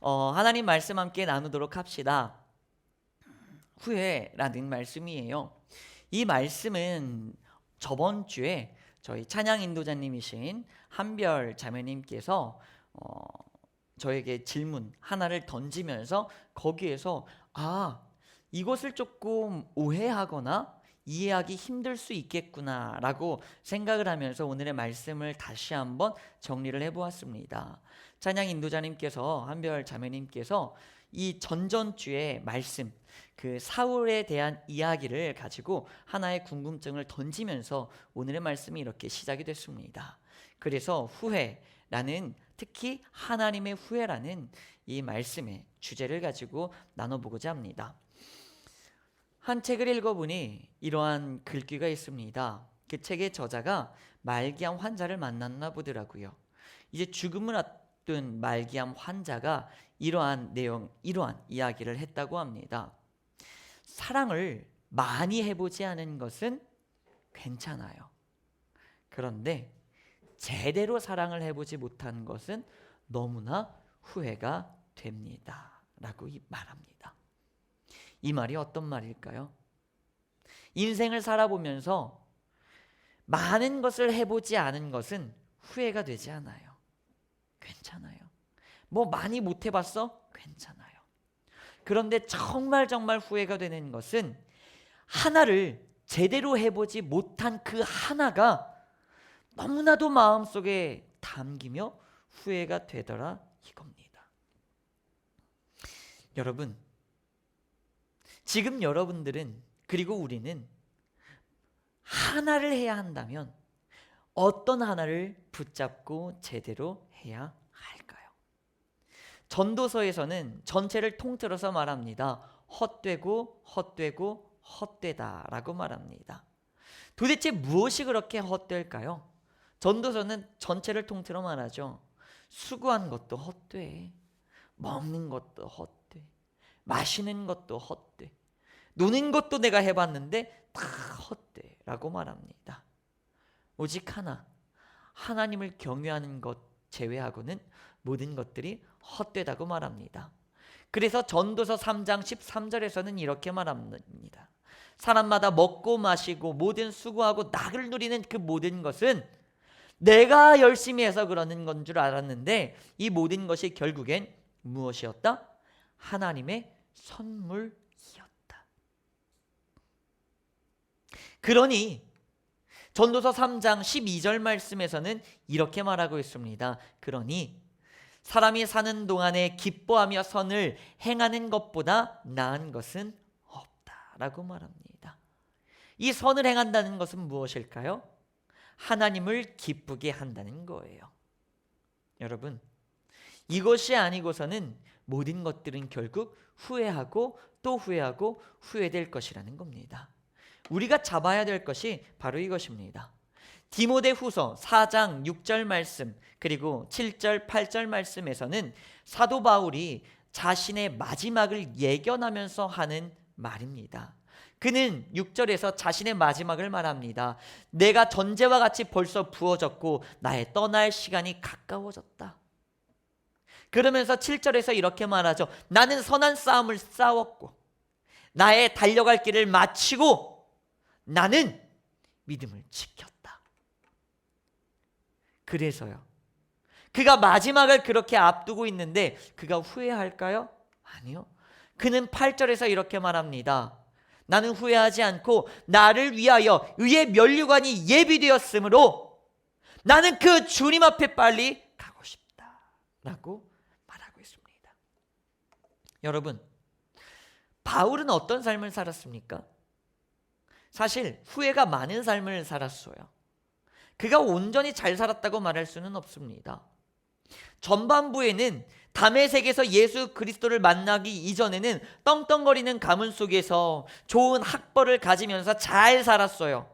하나님 말씀 함께 나누도록 합시다. 후회라는 말씀이에요. 이 말씀은 저번 주에 저희 찬양 인도자님이신 한별 자매님께서 저에게 질문 하나를 던지면서 거기에서 이것을 조금 오해하거나 이해하기 힘들 수 있겠구나 라고 생각을 하면서 오늘의 말씀을 다시 한번 정리를 해보았습니다. 찬양 인도자님께서 한별 자매님께서 이 전전주의 말씀 그 사울에 대한 이야기를 가지고 하나의 궁금증을 던지면서 오늘의 말씀이 이렇게 시작이 됐습니다. 그래서 후회라는 특히 하나님의 후회라는 이 말씀의 주제를 가지고 나눠보고자 합니다. 한 책을 읽어보니 이러한 글귀가 있습니다. 그 책의 저자가 말기암 환자를 만났나 보더라고요. 이제 죽음을 앞둔 말기암 환자가 이러한 이야기를 했다고 합니다. 사랑을 많이 해보지 않은 것은 괜찮아요. 그런데 제대로 사랑을 해보지 못한 것은 너무나 후회가 됩니다. 라고 말합니다. 이 말이 어떤 말일까요? 인생을 살아보면서 많은 것을 해보지 않은 것은 후회가 되지 않아요. 괜찮아요. 뭐 많이 못 해봤어? 괜찮아요. 그런데 정말 후회가 되는 것은 하나를 제대로 해보지 못한 그 하나가 너무나도 마음속에 담기며 후회가 되더라 이겁니다. 여러분, 지금 여러분들은 그리고 우리는 하나를 해야 한다면 어떤 하나를 붙잡고 제대로 해야 할까요? 전도서에서는 전체를 통틀어서 말합니다. 헛되고 헛되다라고 말합니다. 도대체 무엇이 그렇게 헛될까요? 전도서는 전체를 통틀어 말하죠. 수고한 것도 헛돼, 먹는 것도 헛돼, 마시는 것도 헛돼, 노는 것도 내가 해봤는데 다 헛되라고 말합니다. 오직 하나님을 경외하는 것 제외하고는 모든 것들이 헛되다고 말합니다. 그래서 전도서 3장 13절에서는 이렇게 말합니다. 사람마다 먹고 마시고 모든 수고하고 낙을 누리는 그 모든 것은 내가 열심히 해서 그러는 건 줄 알았는데 이 모든 것이 결국엔 무엇이었다? 하나님의 선물이었다. 그러니 전도서 3장 12절 말씀에서는 이렇게 말하고 있습니다. 그러니 사람이 사는 동안에 기뻐하며 선을 행하는 것보다 나은 것은 없다라고 말합니다. 이 선을 행한다는 것은 무엇일까요? 하나님을 기쁘게 한다는 거예요. 여러분, 이것이 아니고서는 모든 것들은 결국 후회하고 또 후회하고 후회될 것이라는 겁니다. 우리가 잡아야 될 것이 바로 이것입니다. 디모데후서 4장 6절 말씀 그리고 7절 8절 말씀에서는 사도 바울이 자신의 마지막을 예견하면서 하는 말입니다. 그는 6절에서 자신의 마지막을 말합니다. 내가 전제와 같이 벌써 부어졌고 나의 떠날 시간이 가까워졌다. 그러면서 7절에서 이렇게 말하죠. 나는 선한 싸움을 싸웠고 나의 달려갈 길을 마치고 나는 믿음을 지켰다. 그래서요. 그가 마지막을 그렇게 앞두고 있는데 그가 후회할까요? 아니요. 그는 8절에서 이렇게 말합니다. 나는 후회하지 않고 나를 위하여 의의 면류관이 예비되었으므로 나는 그 주님 앞에 빨리 가고 싶다 라고 말하고 있습니다. 여러분, 바울은 어떤 삶을 살았습니까? 사실 후회가 많은 삶을 살았어요. 그가 온전히 잘 살았다고 말할 수는 없습니다. 전반부에는 다메섹에서 예수 그리스도를 만나기 이전에는 떵떵거리는 가문 속에서 좋은 학벌을 가지면서 잘 살았어요.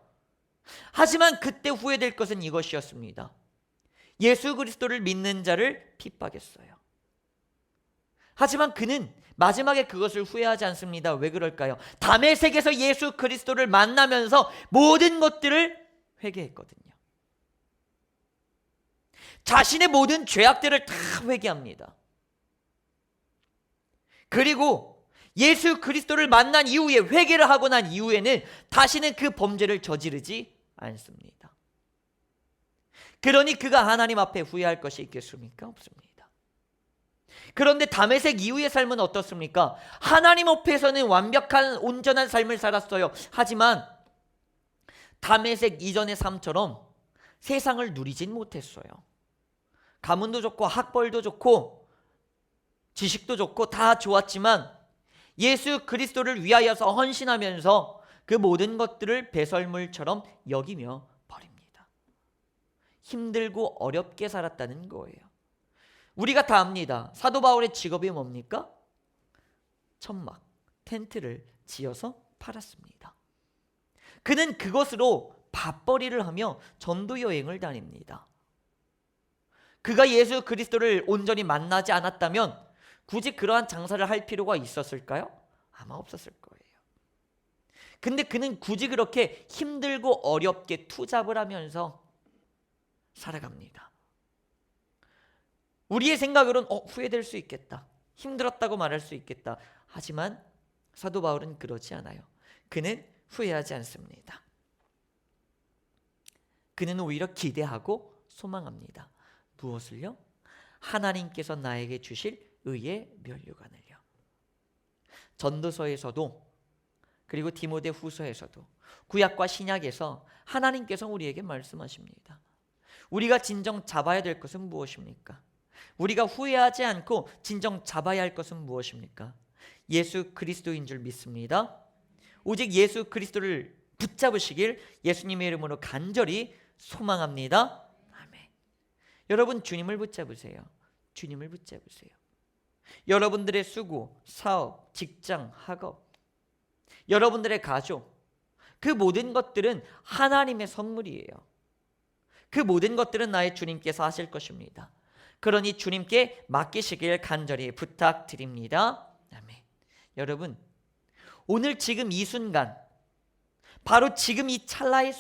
하지만 그때 후회될 것은 이것이었습니다. 예수 그리스도를 믿는 자를 핍박했어요. 하지만 그는 마지막에 그것을 후회하지 않습니다. 왜 그럴까요? 다메섹에서 예수 그리스도를 만나면서 모든 것들을 회개했거든요. 자신의 모든 죄악들을 다 회개합니다. 그리고 예수 그리스도를 만난 이후에, 회개를 하고 난 이후에는 다시는 그 범죄를 저지르지 않습니다. 그러니 그가 하나님 앞에 후회할 것이 있겠습니까? 없습니다. 그런데 다메섹 이후의 삶은 어떻습니까? 하나님 앞에서는 완벽한 온전한 삶을 살았어요. 하지만 다메섹 이전의 삶처럼 세상을 누리진 못했어요. 가문도 좋고 학벌도 좋고 지식도 좋고 다 좋았지만 예수 그리스도를 위하여서 헌신하면서 그 모든 것들을 배설물처럼 여기며 버립니다. 힘들고 어렵게 살았다는 거예요. 우리가 다 압니다. 사도 바울의 직업이 뭡니까? 천막, 텐트를 지어서 팔았습니다. 그는 그것으로 밥벌이를 하며 전도 여행을 다닙니다. 그가 예수 그리스도를 온전히 만나지 않았다면 굳이 그러한 장사를 할 필요가 있었을까요? 아마 없었을 거예요. 근데 그는 굳이 그렇게 힘들고 어렵게 투잡을 하면서 살아갑니다. 우리의 생각으로는 후회될 수 있겠다, 힘들었다고 말할 수 있겠다. 하지만 사도 바울은 그러지 않아요. 그는 후회하지 않습니다. 그는 오히려 기대하고 소망합니다. 무엇을요? 하나님께서 나에게 주실 의의 면류관을요. 전도서에서도 그리고 디모데 후서에서도 구약과 신약에서 하나님께서 우리에게 말씀하십니다. 우리가 진정 잡아야 될 것은 무엇입니까? 우리가 후회하지 않고 진정 잡아야 할 것은 무엇입니까? 예수 그리스도인 줄 믿습니다. 오직 예수 그리스도를 붙잡으시길 예수님의 이름으로 간절히 소망합니다. 아멘. 여러분, 주님을 붙잡으세요. 주님을 붙잡으세요. 여러분들의 수고, 사업, 직장, 학업, 여러분들의 가족, 그 모든 것들은 하나님의 선물이에요. 그 모든 것들은 나의 주님께서 하실 것입니다. 그러니 주님께 맡기시길 간절히 부탁드립니다. 아멘. 여러분, 오늘 지금 이 순간, 바로 지금 이 찰나의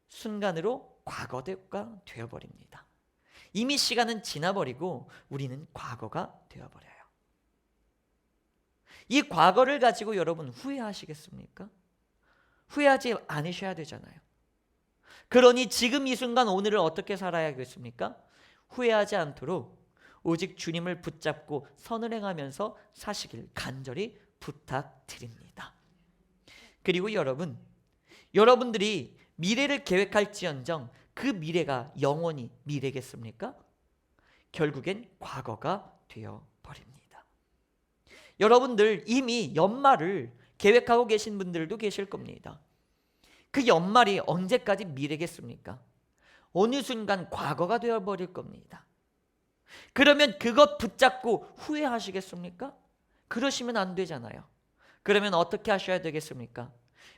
순간으로 과거가 되어버립니다. 이미 시간은 지나버리고 우리는 과거가 되어버려요. 이 과거를 가지고 여러분 후회하시겠습니까? 후회하지 않으셔야 되잖아요. 그러니 지금 이 순간 오늘을 어떻게 살아야겠습니까? 후회하지 않도록 오직 주님을 붙잡고 선을 행하면서 사시길 간절히 부탁드립니다. 그리고 여러분들이 미래를 계획할지언정 그 미래가 영원히 미래겠습니까? 결국엔 과거가 되어버립니다. 여러분들 이미 연말을 계획하고 계신 분들도 계실 겁니다. 그 연말이 언제까지 미래겠습니까? 어느 순간 과거가 되어버릴 겁니다. 그러면 그것 붙잡고 후회하시겠습니까? 그러시면 안 되잖아요. 그러면 어떻게 하셔야 되겠습니까?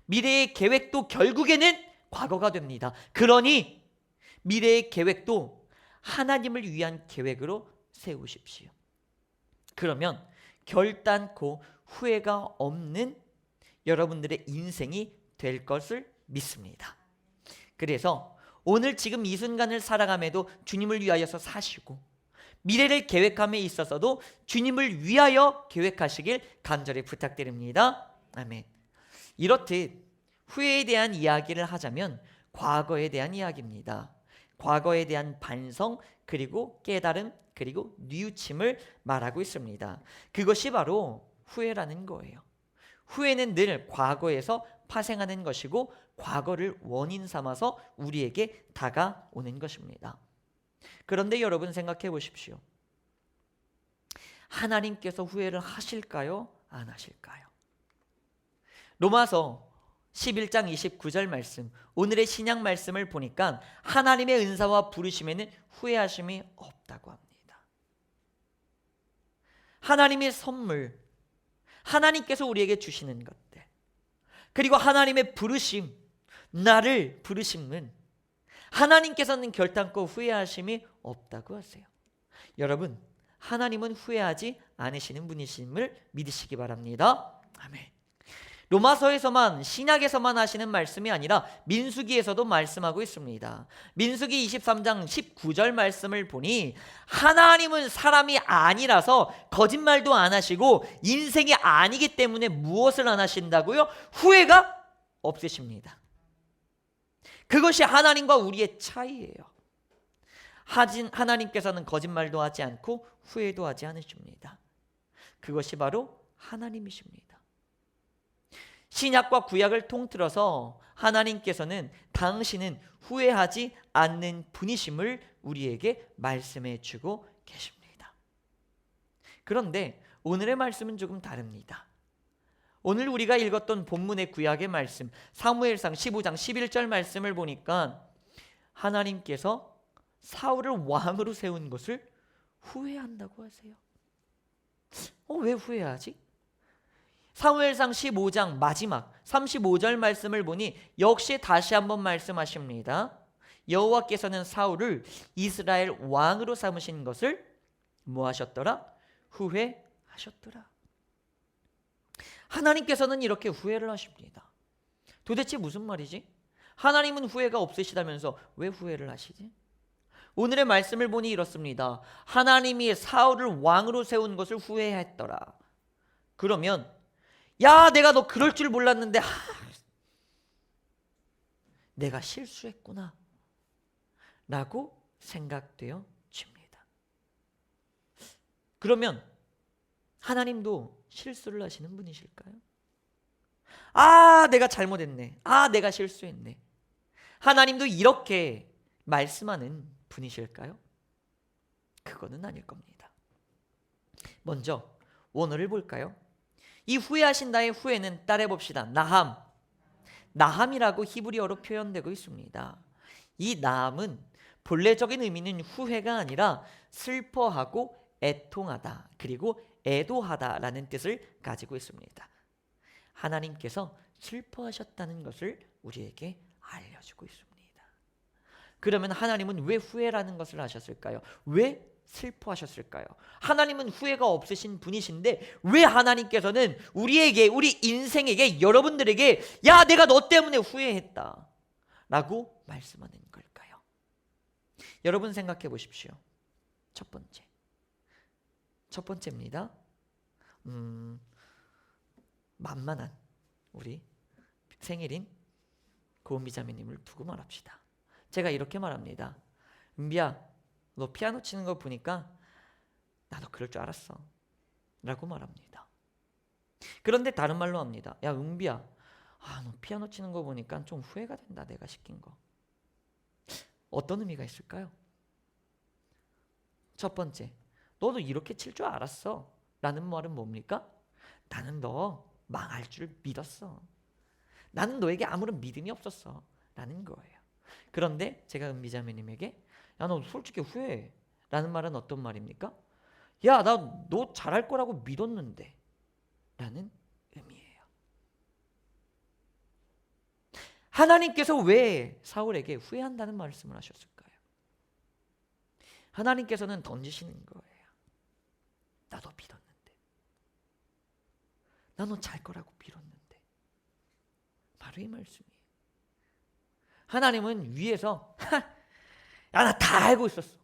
미래의 계획도 결국에는 과거가 됩니다. 그러니 미래의 계획도 하나님을 위한 계획으로 세우십시오. 그러면 결단코 후회가 없는 여러분들의 인생이 될 것을 믿습니다. 그래서 오늘 지금 이 순간을 살아감에도 주님을 위하여서 사시고 미래를 계획함에 있어서도 주님을 위하여 계획하시길 간절히 부탁드립니다. 아멘. 이렇듯 후회에 대한 이야기를 하자면 과거에 대한 이야기입니다. 과거에 대한 반성, 그리고 깨달음, 그리고 뉘우침을 말하고 있습니다. 그것이 바로 후회라는 거예요. 후회는 늘 과거에서 파생하는 것이고 과거를 원인 삼아서 우리에게 다가오는 것입니다. 그런데 여러분 생각해 보십시오. 하나님께서 후회를 하실까요? 안 하실까요? 로마서 11장 29절 말씀, 오늘의 신약 말씀을 보니까 하나님의 은사와 부르심에는 후회하심이 없다고 합니다. 하나님의 선물, 하나님께서 우리에게 주시는 것들, 그리고 하나님의 부르심, 나를 부르심은 하나님께서는 결단코 후회하심이 없다고 하세요. 여러분, 하나님은 후회하지 않으시는 분이심을 믿으시기 바랍니다. 아멘. 로마서에서만, 신약에서만 하시는 말씀이 아니라 민수기에서도 말씀하고 있습니다. 민수기 23장 19절 말씀을 보니 하나님은 사람이 아니라서 거짓말도 안 하시고 인생이 아니기 때문에 무엇을 안 하신다고요? 후회가 없으십니다. 그것이 하나님과 우리의 차이예요. 하나님께서는 거짓말도 하지 않고 후회도 하지 않으십니다. 그것이 바로 하나님이십니다. 신약과 구약을 통틀어서 하나님께서는 당신은 후회하지 않는 분이심을 우리에게 말씀해 주고 계십니다. 그런데 오늘의 말씀은 조금 다릅니다. 오늘 우리가 읽었던 본문의 구약의 말씀, 사무엘상 15장 11절 말씀을 보니까 하나님께서 사울을 왕으로 세운 것을 후회한다고 하세요. 왜 후회하지? 사무엘상 15장 마지막 35절 말씀을 보니 역시 다시 한번 말씀하십니다. 여호와께서는 사울을 이스라엘 왕으로 삼으신 것을 뭐 하셨더라? 후회하셨더라. 하나님께서는 이렇게 후회를 하십니다. 도대체 무슨 말이지? 하나님은 후회가 없으시다면서 왜 후회를 하시지? 오늘의 말씀을 보니 이렇습니다. 하나님이 사울을 왕으로 세운 것을 후회했더라. 그러면 야, 내가 너 그럴 줄 몰랐는데 내가 실수했구나 라고 생각되어 집니다. 그러면 하나님도 실수를 하시는 분이실까요? 내가 잘못했네. 내가 실수했네. 하나님도 이렇게 말씀하는 분이실까요? 그거는 아닐 겁니다. 먼저 원어를 볼까요? 이 후회하신다의 후회는 따라해 봅시다. 나함이라고 히브리어로 표현되고 있습니다. 이 나함은 본래적인 의미는 후회가 아니라 슬퍼하고 애통하다, 그리고 애도하다라는 뜻을 가지고 있습니다. 하나님께서 슬퍼하셨다는 것을 우리에게 알려주고 있습니다. 그러면 하나님은 왜 후회라는 것을 하셨을까요? 왜 슬퍼하셨을까요? 하나님은 후회가 없으신 분이신데 왜 하나님께서는 우리에게, 우리 인생에게, 여러분들에게 야, 내가 너 때문에 후회했다 라고 말씀하는 걸까요? 여러분 생각해 보십시오. 첫 번째입니다. 만만한 우리 생일인 고은비자매님을 두고 말합시다. 제가 이렇게 말합니다. 은비야, 너 피아노 치는 거 보니까 나도 그럴 줄 알았어 라고 말합니다. 그런데 다른 말로 합니다. 야, 은비야, 너 피아노 치는 거 보니까 좀 후회가 된다, 내가 시킨 거. 어떤 의미가 있을까요? 첫 번째, 너도 이렇게 칠 줄 알았어 라는 말은 뭡니까? 나는 너 망할 줄 믿었어. 나는 너에게 아무런 믿음이 없었어 라는 거예요. 그런데 제가 은비자매님에게 야, 너 솔직히 후회해 라는 말은 어떤 말입니까? 야, 나 너 잘할 거라고 믿었는데 라는 의미예요. 하나님께서 왜 사울에게 후회한다는 말씀을 하셨을까요? 하나님께서는 던지시는 거예요. 나 너 믿었는데, 나 너 잘 거라고 믿었는데. 바로 이 말씀이에요. 하나님은 위에서 야, 나 다 알고 있었어.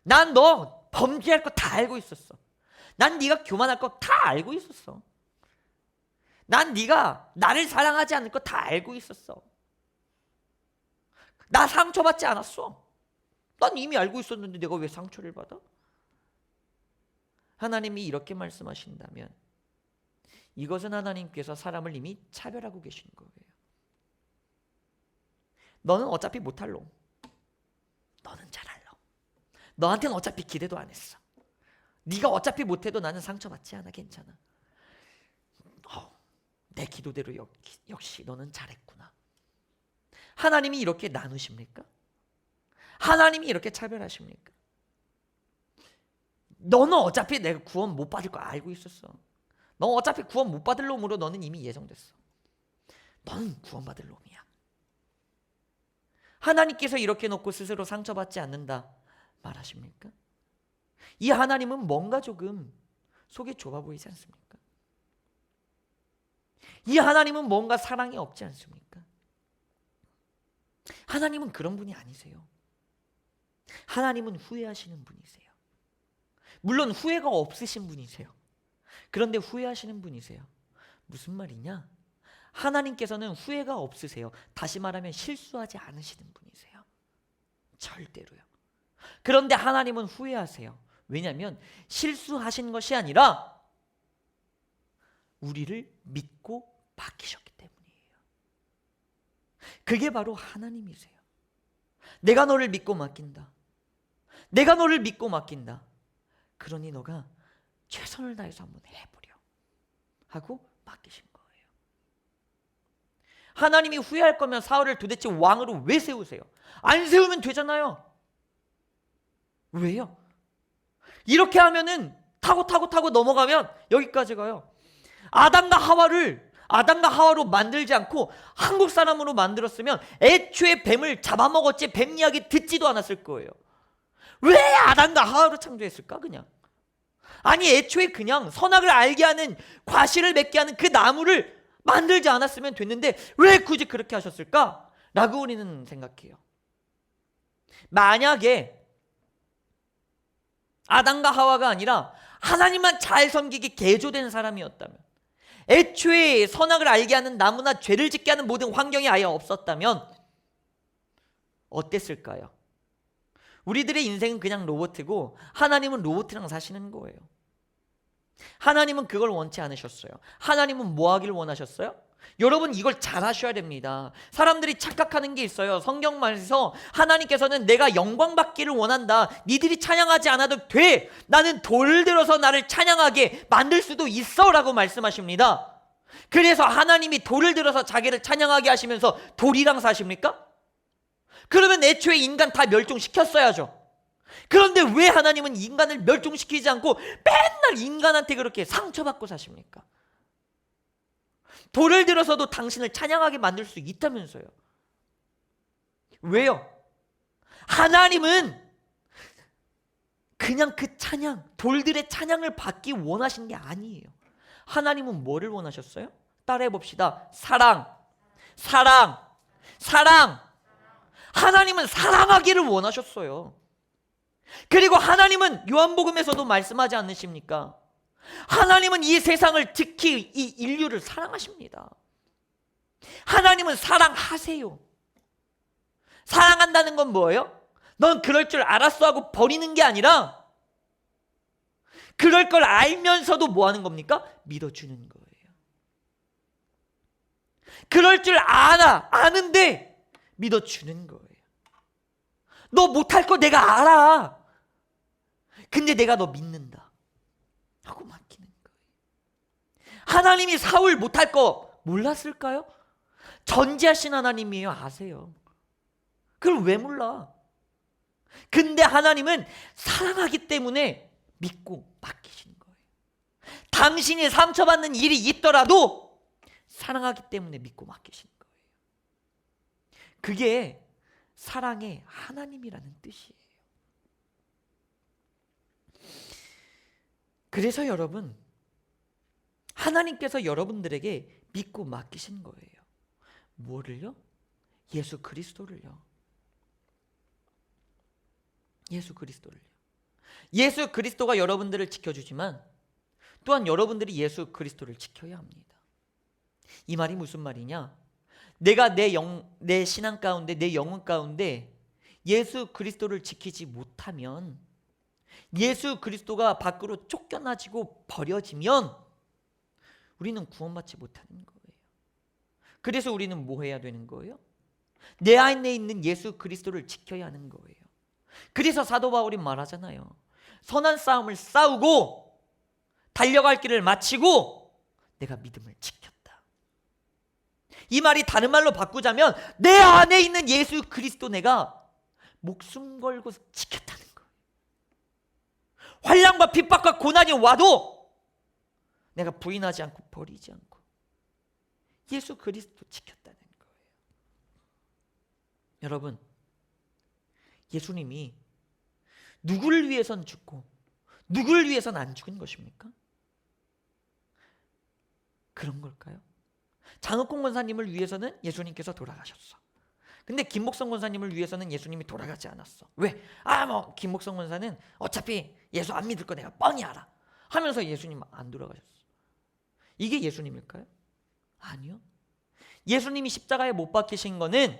난 너 범죄할 거 다 알고 있었어. 난 네가 교만할 거 다 알고 있었어. 난 네가 나를 사랑하지 않을 거 다 알고 있었어. 나 상처받지 않았어. 난 이미 알고 있었는데 내가 왜 상처를 받아? 하나님이 이렇게 말씀하신다면 이것은 하나님께서 사람을 이미 차별하고 계신 거예요. 너는 어차피 못할 놈. 너는 잘할 놈. 너한테는 어차피 기대도 안 했어. 네가 어차피 못해도 나는 상처받지 않아. 괜찮아. 내 기도대로 역시 너는 잘했구나. 하나님이 이렇게 나누십니까? 하나님이 이렇게 차별하십니까? 너는 어차피 내가 구원 못 받을 거 알고 있었어. 너 어차피 구원 못 받을 놈으로 너는 이미 예정됐어. 너는 구원 받을 놈이야. 하나님께서 이렇게 놓고 스스로 상처받지 않는다 말하십니까? 이 하나님은 뭔가 조금 속이 좁아 보이지 않습니까? 이 하나님은 뭔가 사랑이 없지 않습니까? 하나님은 그런 분이 아니세요. 하나님은 후회하시는 분이세요. 물론 후회가 없으신 분이세요. 그런데 후회하시는 분이세요. 무슨 말이냐? 하나님께서는 후회가 없으세요. 다시 말하면 실수하지 않으시는 분이세요. 절대로요. 그런데 하나님은 후회하세요. 왜냐하면 실수하신 것이 아니라 우리를 믿고 맡기셨기 때문이에요. 그게 바로 하나님이세요. 내가 너를 믿고 맡긴다. 내가 너를 믿고 맡긴다. 그러니 너가 최선을 다해서 한번 해보려 하고 맡기신 거예요. 하나님이 후회할 거면 사울을 도대체 왕으로 왜 세우세요? 안 세우면 되잖아요. 왜요? 이렇게 하면은 타고 넘어가면 여기까지 가요. 아담과 하와로 만들지 않고 한국 사람으로 만들었으면 애초에 뱀을 잡아먹었지 뱀 이야기 듣지도 않았을 거예요. 왜 아담과 하와로 창조했을까? 그냥 아니 애초에 그냥 선악을 알게 하는 과실을 맺게 하는 그 나무를 만들지 않았으면 됐는데 왜 굳이 그렇게 하셨을까? 라고 우리는 생각해요. 만약에 아담과 하와가 아니라 하나님만 잘 섬기기 개조된 사람이었다면, 애초에 선악을 알게 하는 나무나 죄를 짓게 하는 모든 환경이 아예 없었다면 어땠을까요? 우리들의 인생은 그냥 로봇이고 하나님은 로봇이랑 사시는 거예요. 하나님은 그걸 원치 않으셨어요. 하나님은 뭐 하길 원하셨어요? 여러분 이걸 잘 하셔야 됩니다. 사람들이 착각하는 게 있어요. 성경 말에서 하나님께서는 내가 영광 받기를 원한다. 니들이 찬양하지 않아도 돼. 나는 돌을 들어서 나를 찬양하게 만들 수도 있어 라고 말씀하십니다. 그래서 하나님이 돌을 들어서 자기를 찬양하게 하시면서 돌이랑 사십니까? 그러면 애초에 인간 다 멸종시켰어야죠. 그런데 왜 하나님은 인간을 멸종시키지 않고 맨날 인간한테 그렇게 상처받고 사십니까? 돌을 들어서도 당신을 찬양하게 만들 수 있다면서요. 왜요? 하나님은 그냥 그 찬양, 돌들의 찬양을 받기 원하신 게 아니에요. 하나님은 뭐를 원하셨어요? 따라해 봅시다. 사랑. 하나님은 사랑하기를 원하셨어요. 그리고 하나님은 요한복음에서도 말씀하지 않으십니까? 하나님은 이 세상을, 특히 이 인류를 사랑하십니다. 하나님은 사랑하세요. 사랑한다는 건 뭐예요? 넌 그럴 줄 알았어 하고 버리는 게 아니라 그럴 걸 알면서도 뭐 하는 겁니까? 믿어주는 거예요. 그럴 줄 아는데 믿어주는 거예요. 너 못할 거 내가 알아. 근데 내가 너 믿는다 하고 맡기는 거예요. 하나님이 사울 못할 거 몰랐을까요? 전지하신 하나님이에요. 아세요. 그걸 왜 몰라? 근데 하나님은 사랑하기 때문에 믿고 맡기신 거예요. 당신이 상처받는 일이 있더라도 사랑하기 때문에 믿고 맡기신 거예요. 그게 사랑의 하나님이라는 뜻이에요. 그래서 여러분, 하나님께서 여러분들에게 믿고 맡기신 거예요. 뭐를요? 예수 그리스도를요. 예수 그리스도가 여러분들을 지켜주지만 또한 여러분들이 예수 그리스도를 지켜야 합니다. 이 말이 무슨 말이냐? 내가 내 신앙 가운데, 내 영혼 가운데 예수 그리스도를 지키지 못하면, 예수 그리스도가 밖으로 쫓겨나지고 버려지면 우리는 구원받지 못하는 거예요. 그래서 우리는 뭐 해야 되는 거예요? 내 안에 있는 예수 그리스도를 지켜야 하는 거예요. 그래서 사도 바울이 말하잖아요. 선한 싸움을 싸우고 달려갈 길을 마치고 내가 믿음을 지켰다. 이 말이 다른 말로 바꾸자면 내 안에 있는 예수 그리스도 내가 목숨 걸고 지켰다는 거예요. 환난과 핍박과 고난이 와도 내가 부인하지 않고 버리지 않고 예수 그리스도 지켰다는 거예요. 여러분, 예수님이 누구를 위해선 죽고 누구를 위해선 안 죽은 것입니까? 그런 걸까요? 장흑공 권사님을 위해서는 예수님께서 돌아가셨어. 근데 김목성 권사님을 위해서는 예수님이 돌아가지 않았어. 왜? 뭐 김목성 권사는 어차피 예수 안 믿을 거 내가 뻔히 알아 하면서 예수님 안 돌아가셨어. 이게 예수님일까요? 아니요. 예수님이 십자가에 못 박히신 거는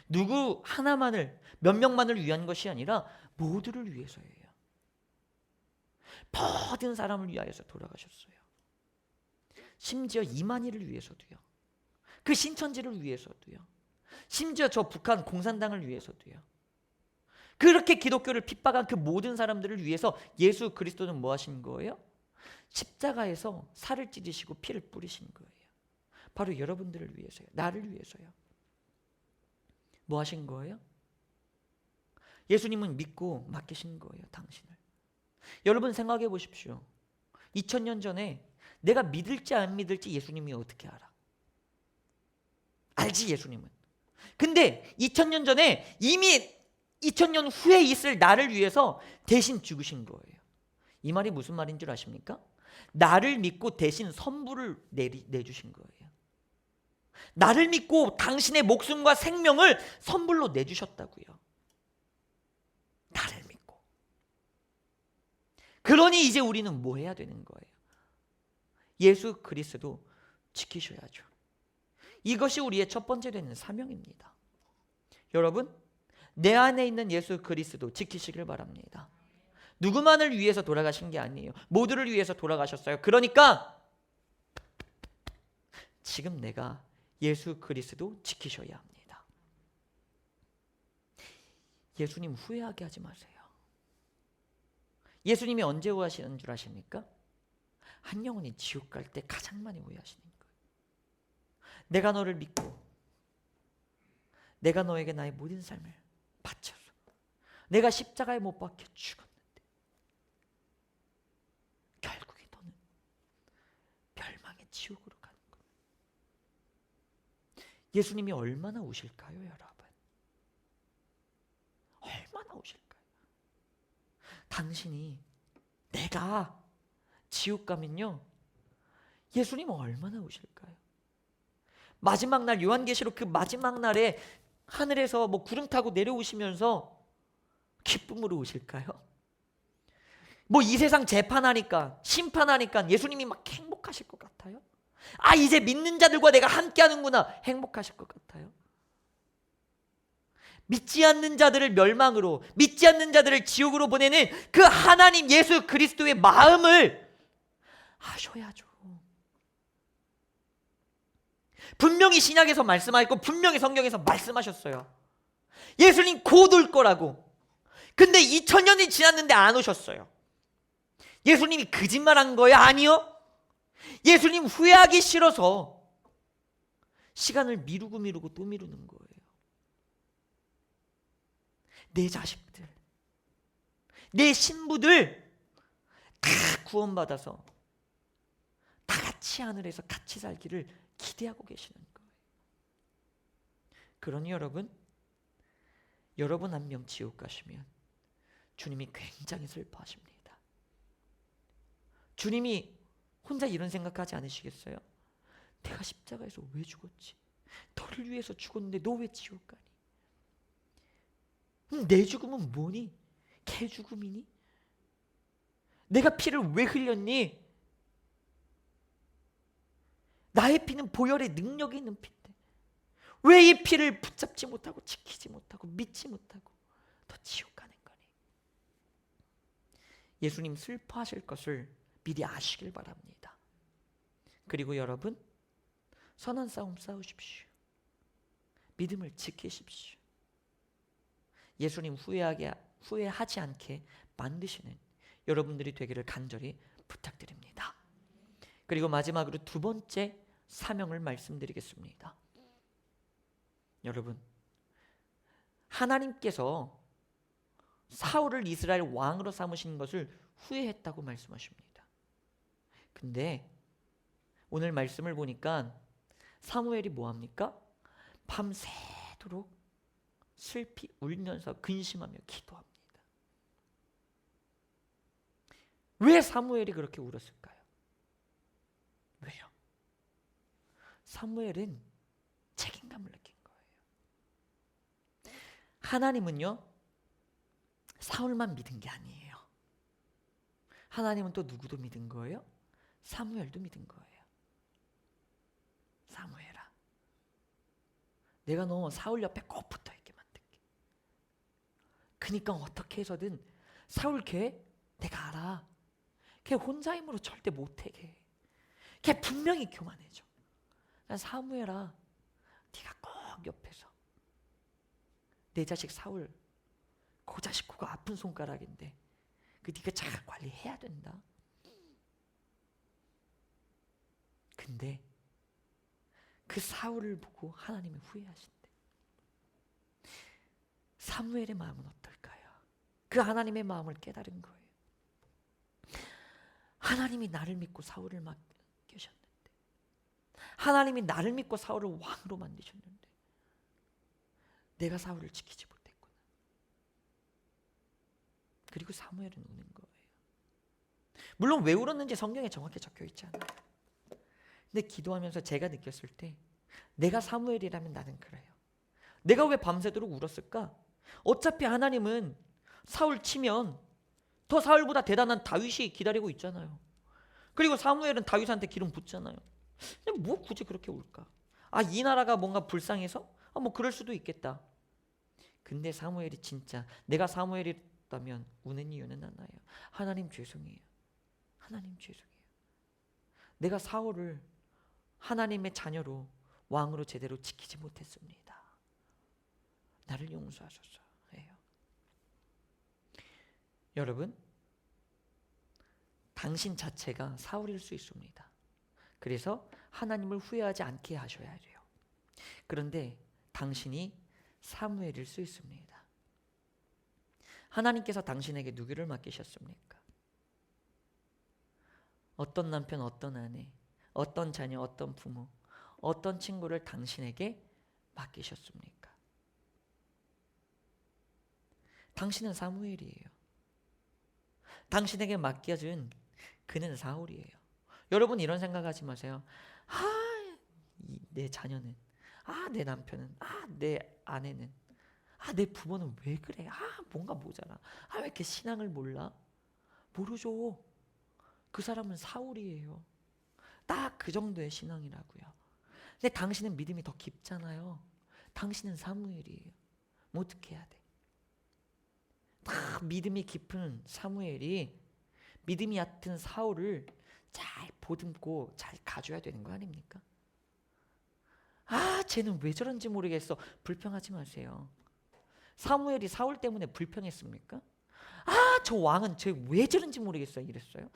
누구 하나만을, 몇 명만을 위한 것이 아니라 모두를 위해서예요. 모든 사람을 위하여서 돌아가셨어요. 심지어 이만희를 위해서도요. 그 신천지를 위해서도요. 심지어 저 북한 공산당을 위해서도요. 그렇게 기독교를 핍박한 그 모든 사람들을 위해서 예수 그리스도는 뭐 하신 거예요? 십자가에서 살을 찢으시고 피를 뿌리신 거예요. 바로 여러분들을 위해서요. 나를 위해서요. 뭐 하신 거예요? 예수님은 믿고 맡기신 거예요. 당신을. 여러분 생각해 보십시오. 2000년 전에 내가 믿을지 안 믿을지 예수님이 어떻게 알아? 알지, 예수님은. 근데 2000년 전에 이미 2000년 후에 있을 나를 위해서 대신 죽으신 거예요. 이 말이 무슨 말인 줄 아십니까? 나를 믿고 대신 선물을 내주신 거예요. 나를 믿고 당신의 목숨과 생명을 선물로 내주셨다고요. 나를 믿고. 그러니 이제 우리는 뭐 해야 되는 거예요? 예수 그리스도 지키셔야죠. 이것이 우리의 첫 번째 되는 사명입니다. 여러분, 내 안에 있는 예수 그리스도 지키시길 바랍니다. 누구만을 위해서 돌아가신 게 아니에요. 모두를 위해서 돌아가셨어요. 그러니까 지금 내가 예수 그리스도 지키셔야 합니다. 예수님 후회하게 하지 마세요. 예수님이 언제 후회하시는 줄 아십니까? 한 영혼이 지옥 갈 때 가장 많이 후회하시는 거예요. 내가 너를 믿고 내가 너에게 나의 모든 삶을 바쳐서 내가 십자가에 못 박혀 죽었는데 결국에 너는 멸망의 지옥으로 가는 거예요. 예수님이 얼마나 우실까요, 여러분? 얼마나 우실까요? 당신이 내가 지옥 가면요, 예수님은 얼마나 우실까요? 마지막 날, 요한계시록 그 마지막 날에 하늘에서 뭐 구름 타고 내려오시면서 기쁨으로 오실까요? 뭐 이 세상 재판하니까, 심판하니까 예수님이 막 행복하실 것 같아요? 이제 믿는 자들과 내가 함께 하는구나, 행복하실 것 같아요? 믿지 않는 자들을 멸망으로, 믿지 않는 자들을 지옥으로 보내는 그 하나님 예수 그리스도의 마음을 아셔야죠. 분명히 신약에서 말씀하셨고 분명히 성경에서 말씀하셨어요. 예수님 곧 올 거라고. 근데 2000년이 지났는데 안 오셨어요. 예수님이 거짓말한 거예요? 아니요. 예수님 후회하기 싫어서 시간을 미루고 또 미루는 거예요. 내 자식들, 내 신부들 다 구원받아서 다 같이 하늘에서 같이 살기를 기대하고 계시는 거예요. 그러니 여러분 한 명 지옥 가시면 주님이 굉장히 슬퍼하십니다. 주님이 혼자 이런 생각하지 않으시겠어요? 내가 십자가에서 왜 죽었지? 너를 위해서 죽었는데 너 왜 지옥 가니? 내 죽음은 뭐니? 개 죽음이니? 내가 피를 왜 흘렸니? 나의 피는 보혈의 능력이 있는 피인데 왜 이 피를 붙잡지 못하고 지키지 못하고 믿지 못하고 더 지옥 가는 거니? 예수님 슬퍼하실 것을 미리 아시길 바랍니다. 그리고 여러분, 선한 싸움 싸우십시오. 믿음을 지키십시오. 예수님 후회하지 않게 만드시는 여러분들이 되기를 간절히 부탁드립니다. 그리고 마지막으로 두 번째 사명을 말씀드리겠습니다. 여러분, 하나님께서 사울을 이스라엘 왕으로 삼으신 것을 후회했다고 말씀하십니다. 근데 오늘 말씀을 보니까 사무엘이 뭐합니까? 밤새도록 슬피 울면서 근심하며 기도합니다. 왜 사무엘이 그렇게 울었을까요? 왜요? 사무엘은 책임감을 느낀 거예요. 하나님은요, 사울만 믿은 게 아니에요. 하나님은 또 누구도 믿은 거예요? 사무엘도 믿은 거예요. 사무엘아, 내가 너 사울 옆에 꼭 붙어있게 만들게. 그러니까 어떻게 해서든 사울 걔 내가 알아. 걔 혼자 힘으로 절대 못해. 걔 분명히 교만해져. 사무엘아, 네가 꼭 옆에서 내 자식 사울, 그 자식 그거 아픈 손가락인데 그 네가 잘 관리해야 된다. 근데 그 사울을 보고 하나님이 후회하신대. 사무엘의 마음은 어떨까요? 그 하나님의 마음을 깨달은 거예요. 하나님이 나를 믿고 사울을 맡기셨는데, 하나님이 나를 믿고 사울을 왕으로 만드셨는데 내가 사울을 지키지 못했구나. 그리고 사무엘은 우는 거예요. 물론 왜 울었는지 성경에 정확히 적혀 있지 않아요. 근데 기도하면서 제가 느꼈을 때 내가 사무엘이라면 나는 그래요. 내가 왜 밤새도록 울었을까? 어차피 하나님은 사울 치면 더 사울보다 대단한 다윗이 기다리고 있잖아요. 그리고 사무엘은 다윗한테 기름 붓잖아요. 근데 뭐 굳이 그렇게 울까? 아, 이 나라가 뭔가 불쌍해서? 아, 뭐 그럴 수도 있겠다. 근데 사무엘이 진짜 내가 사무엘이라면 우는 이유는 하나예요. 하나님 죄송해요. 하나님 죄송해요. 내가 사울을 하나님의 자녀로 왕으로 제대로 지키지 못했습니다. 나를 용서하소서 해요. 여러분, 당신 자체가 사울일 수 있습니다. 그래서 하나님을 후회하지 않게 하셔야 돼요. 그런데 당신이 사무엘일 수 있습니다. 하나님께서 당신에게 누구를 맡기셨습니까? 어떤 남편, 어떤 아내, 어떤 자녀, 어떤 부모, 어떤 친구를 당신에게 맡기셨습니까? 당신은 사무엘이에요. 당신에게 맡겨준 그는 사울이에요. 여러분 이런 생각하지 마세요. 내 자녀는, 내 남편은, 내 아내는, 내 부모는 왜 그래? 뭔가 모자라. 왜 이렇게 신앙을 몰라? 모르죠. 그 사람은 사울이에요. 딱 그 정도의 신앙이라고요. 근데 당신은 믿음이 더 깊잖아요. 당신은 사무엘이에요. 뭐 어떻게 해야 돼? 믿음이 깊은 사무엘이 믿음이 얕은 사울을 잘 보듬고 잘 가줘야 되는 거 아닙니까? 쟤는 왜 저런지 모르겠어. 불평하지 마세요. 사무엘이 사울 때문에 불평했습니까? 저 왕은 쟤 왜 저런지 모르겠어 이랬어요?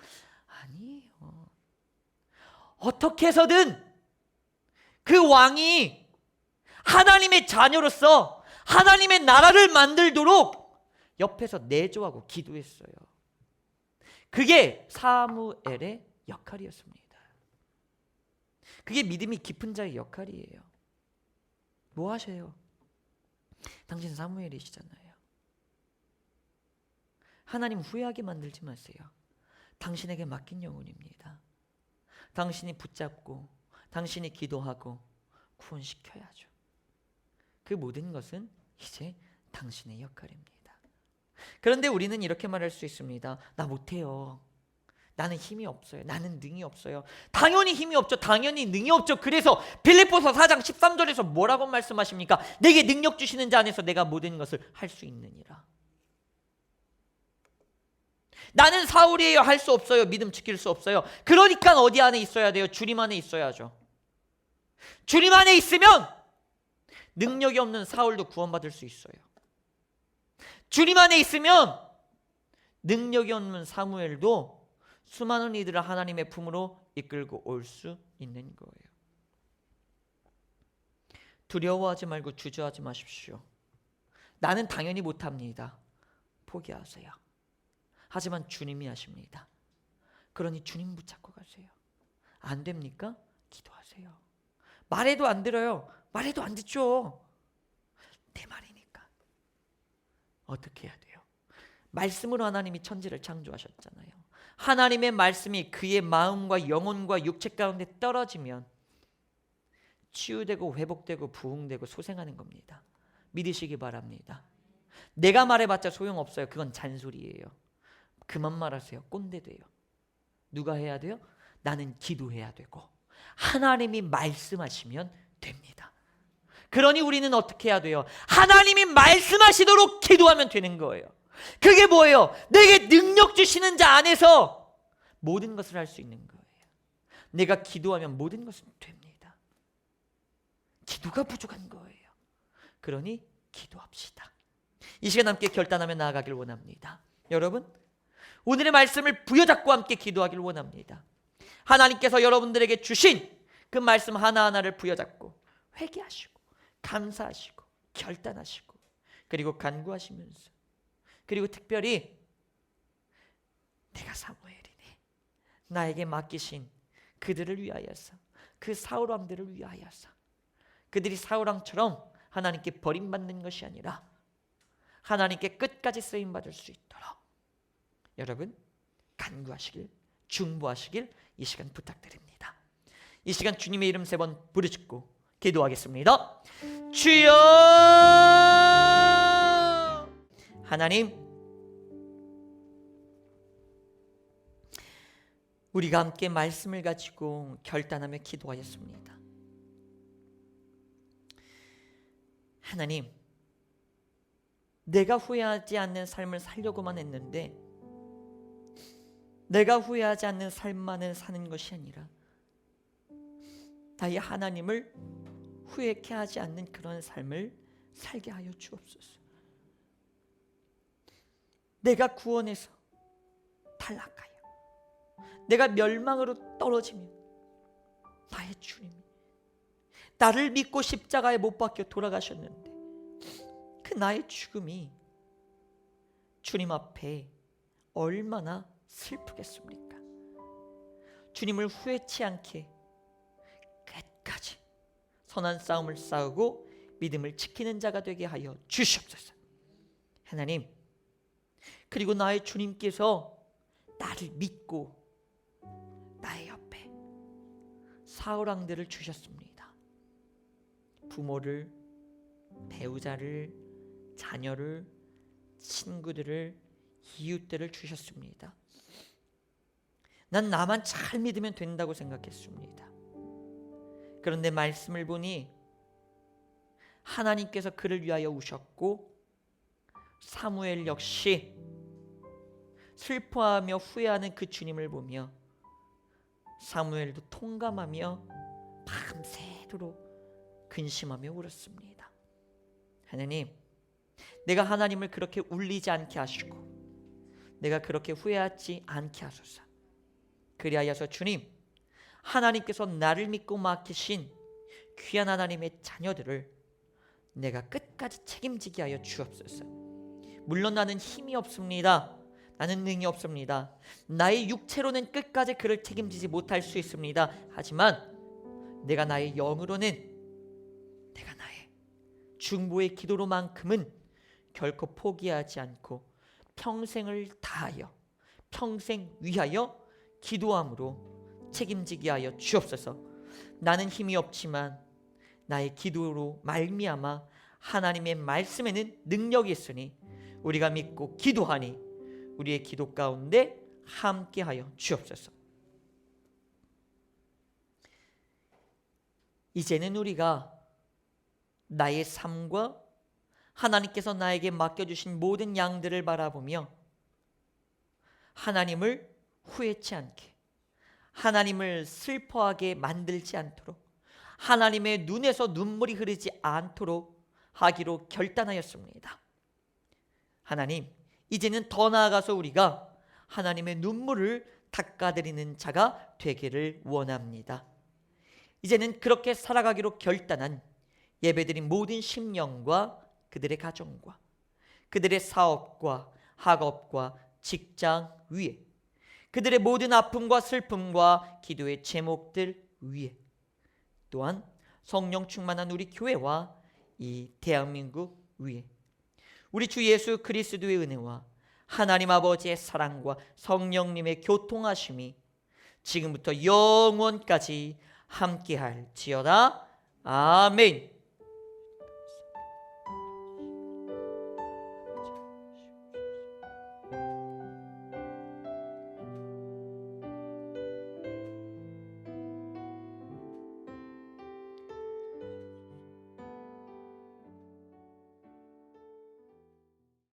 아니에요. 어떻게 해서든 그 왕이 하나님의 자녀로서 하나님의 나라를 만들도록 옆에서 내조하고 기도했어요. 그게 사무엘의 역할이었습니다. 그게 믿음이 깊은 자의 역할이에요. 뭐 하세요? 당신 사무엘이시잖아요. 하나님 후회하게 만들지 마세요. 당신에게 맡긴 영혼입니다. 당신이 붙잡고 당신이 기도하고 구원시켜야죠. 그 모든 것은 이제 당신의 역할입니다. 그런데 우리는 이렇게 말할 수 있습니다. 나 못해요. 나는 힘이 없어요. 나는 능이 없어요. 당연히 힘이 없죠. 당연히 능이 없죠. 그래서 빌립보서 4장 13절에서 뭐라고 말씀하십니까? 내게 능력 주시는 자 안에서 내가 모든 것을 할 수 있느니라. 나는 사울이에요. 할 수 없어요. 믿음 지킬 수 없어요. 그러니까 어디 안에 있어야 돼요? 주님 안에 있어야죠. 주님 안에 있으면 능력이 없는 사울도 구원받을 수 있어요. 주님 안에 있으면 능력이 없는 사무엘도 수많은 이들을 하나님의 품으로 이끌고 올 수 있는 거예요. 두려워하지 말고 주저하지 마십시오. 나는 당연히 못합니다. 포기하세요. 하지만 주님이 하십니다. 그러니 주님 붙잡고 가세요. 안 됩니까? 기도하세요. 말해도 안 들어요. 말해도 안 듣죠. 내 말이니까. 어떻게 해야 돼요? 말씀으로 하나님이 천지를 창조하셨잖아요. 하나님의 말씀이 그의 마음과 영혼과 육체 가운데 떨어지면 치유되고 회복되고 부흥되고 소생하는 겁니다. 믿으시기 바랍니다. 내가 말해봤자 소용없어요. 그건 잔소리예요. 그만 말하세요. 꼰대돼요. 누가 해야 돼요? 나는 기도해야 되고 하나님이 말씀하시면 됩니다. 그러니 우리는 어떻게 해야 돼요? 하나님이 말씀하시도록 기도하면 되는 거예요. 그게 뭐예요? 내게 능력 주시는 자 안에서 모든 것을 할 수 있는 거예요. 내가 기도하면 모든 것은 됩니다. 기도가 부족한 거예요. 그러니 기도합시다. 이 시간 함께 결단하며 나아가길 원합니다. 여러분, 오늘의 말씀을 부여잡고 함께 기도하길 원합니다. 하나님께서 여러분들에게 주신 그 말씀 하나하나를 부여잡고 회개하시고 감사하시고 결단하시고 그리고 간구하시면서 그리고 특별히 내가 사무엘이니 나에게 맡기신 그들을 위하여서 그 사울왕들을 위하여서 그들이 사울왕처럼 하나님께 버림받는 것이 아니라 하나님께 끝까지 쓰임받을 수 있도록 여러분 간구하시길 중보하시길 이 시간 부탁드립니다. 이 시간 주님의 이름 3번 부르짖고 기도하겠습니다. 주여! 하나님, 우리가 함께 말씀을 가지고 결단하며 기도하였습니다. 하나님, 내가 후회하지 않는 삶을 살려고만 했는데 내가 후회하지 않는 삶만을 사는 것이 아니라 나의 하나님을 후회케 하지 않는 그런 삶을 살게 하여 주옵소서. 내가 구원에서 탈락하여 내가 멸망으로 떨어지면 나의 주님이 나를 믿고 십자가에 못 박혀 돌아가셨는데 그 나의 죽음이 주님 앞에 얼마나 슬프겠습니까? 주님을 후회치 않게 끝까지 선한 싸움을 싸우고 믿음을 지키는 자가 되게 하여 주시옵소서. 하나님, 그리고 나의 주님께서 나를 믿고 나의 옆에 사울왕들을 주셨습니다. 부모를, 배우자를, 자녀를, 친구들을, 이웃들을 주셨습니다. 난 나만 잘 믿으면 된다고 생각했습니다. 그런데 말씀을 보니 하나님께서 그를 위하여 우셨고 사무엘 역시 슬퍼하며 후회하는 그 주님을 보며 사무엘도 통감하며 밤새도록 근심하며 울었습니다. 하나님, 내가 하나님을 그렇게 울리지 않게 하시고 내가 그렇게 후회하지 않게 하소서. 그리하여서 주님, 하나님께서 나를 믿고 맡기신 귀한 하나님의 자녀들을 내가 끝까지 책임지게 하여 주옵소서. 물론 나는 힘이 없습니다. 나는 능이 없습니다. 나의 육체로는 끝까지 그를 책임지지 못할 수 있습니다. 하지만 내가 나의 영으로는 내가 나의 중보의 기도로만큼은 결코 포기하지 않고 평생을 다하여 평생 위하여 기도함으로 책임지게 하여 주옵소서. 나는 힘이 없지만 나의 기도로 말미암아 하나님의 말씀에는 능력이 있으니 우리가 믿고 기도하니 우리의 기도 가운데 함께하여 주옵소서. 이제는 우리가 나의 삶과 하나님께서 나에게 맡겨주신 모든 양들을 바라보며 하나님을 후회치 않게, 하나님을 슬퍼하게 만들지 않도록, 하나님의 눈에서 눈물이 흐르지 않도록 하기로 결단하였습니다. 하나님, 이제는 더 나아가서 우리가 하나님의 눈물을 닦아드리는 자가 되기를 원합니다. 이제는 그렇게 살아가기로 결단한 예배드린 모든 심령과 그들의 가정과 그들의 사업과 학업과 직장 위에 그들의 모든 아픔과 슬픔과 기도의 제목들 위에 또한 성령 충만한 우리 교회와 이 대한민국 위에 우리 주 예수 그리스도의 은혜와 하나님 아버지의 사랑과 성령님의 교통하심이 지금부터 영원까지 함께할지어다. 아멘.